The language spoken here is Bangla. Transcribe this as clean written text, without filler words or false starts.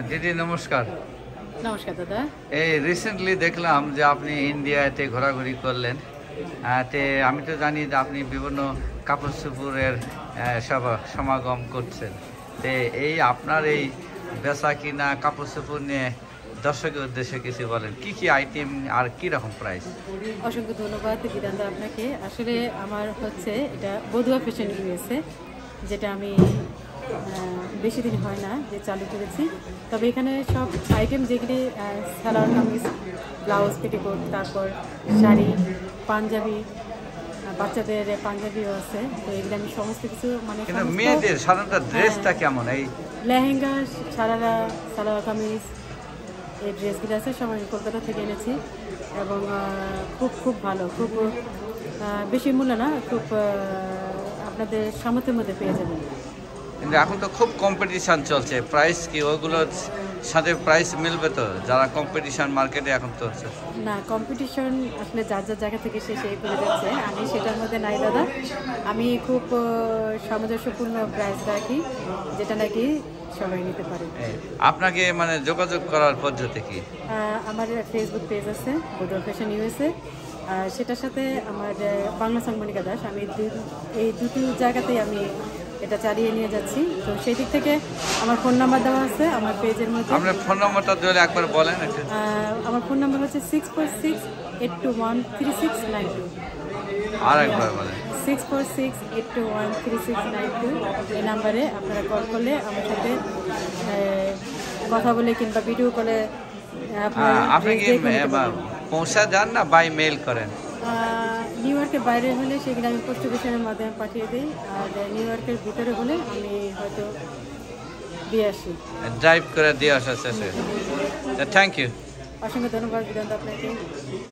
দিদি নমস্কার। নমস্কার দাদা। এই রিসেন্টলি দেখলাম যে আপনি ইন্ডিয়াতে ঘোরাঘুরি করলেন। তে আমি তো জানি যে আপনি বিভিন্ন কাপড় চোপড়ের সব সমাগম করছেন। তে এই আপনার এই বেচা কিনা কাপড় চোপড় নিয়ে দর্শকের উদ্দেশ্যে কিছু বলেন, কি কি আইটেম আর কি রকম প্রাইস? অসংখ্য ধন্যবাদ বিধানদা আপনাকে। আসলে আমার হচ্ছে এটা বধুয়া ফ্যাশন ইউএসএ, যেটা আমি বেশি দিন হয় না যে চালু করেছি। তবে এখানে সব আইটেম যেগুলি সালোয়ার কামিজ, ব্লাউজ, পেটিকোট, তারপর শাড়ি, পাঞ্জাবি, বাচ্চাদের পাঞ্জাবিও আছে। তো এগুলো আমি সমস্ত কিছু মানে মেয়েদের সাধারণত ড্রেসটা কেমন? এই লেহেঙ্গা, সারারা, সালোয়ার কামিজ, এই ড্রেসগুলো আছে সব আমি কলকাতা থেকে এনেছি এবং খুব ভালো, খুব বেশি মূল্য না, খুব আপনাদের সামর্থ্যের মধ্যে পেয়ে যাবেন। কিন্তু এখন তো খুব কম্পিটিশান চলছে, প্রাইস কি ওইগুলোর সাথে প্রাইস মিলবে তো? যারা কম্পিটিশান মার্কেটে এখন তো না, কম্পিটিশন আসলে যার যার জায়গা থেকে সে সেই করে যাচ্ছে, আমি সেটার মধ্যে নাই দাদা। আমি খুব সামঞ্জস্যপূর্ণ প্রাইস রাখি, যেটা নাকি সবাই নিতে পারে। আপনাকে মানে যোগাযোগ করার পদ্ধতি কি? আমার ফেসবুক পেজ আছে বধুয়া ফ্যাশন ইউএসএ, সেটার সাথে আমার বাংলা সংমনিকা দাস, আমি এই দুটো জায়গাতেই আমি এটা চালিয়ে নিয়ে যাচ্ছি। তো সেই দিক থেকে আমার ফোন নাম্বার দেওয়া আছে আমার পেজের মধ্যে। আপনার ফোন নাম্বারটা দিলে একবার বলেন। আমার ফোন নাম্বার হচ্ছে 6468213692। আর একবার বলেন। 6468213692। এই নাম্বারে আপনারা কল করলে আমার সাথে কথা বলে কিংবা ভিডিও কলে আপনি কি পৌঁছা যান না বাই মেইল করেন? নিউ ইয়র্কের বাইরে হলে সেগুলো আমি পোস্ট অফিসের মাধ্যমে পাঠিয়ে দিই, আর নিউ ইয়র্কের ভিতরে হলে আমি হয়তো দিয়ে আসি, ড্রাইভ করে দিয়ে আসা শেষে। Thank you. অসংখ্য ধন্যবাদ বিধান আপনাকে।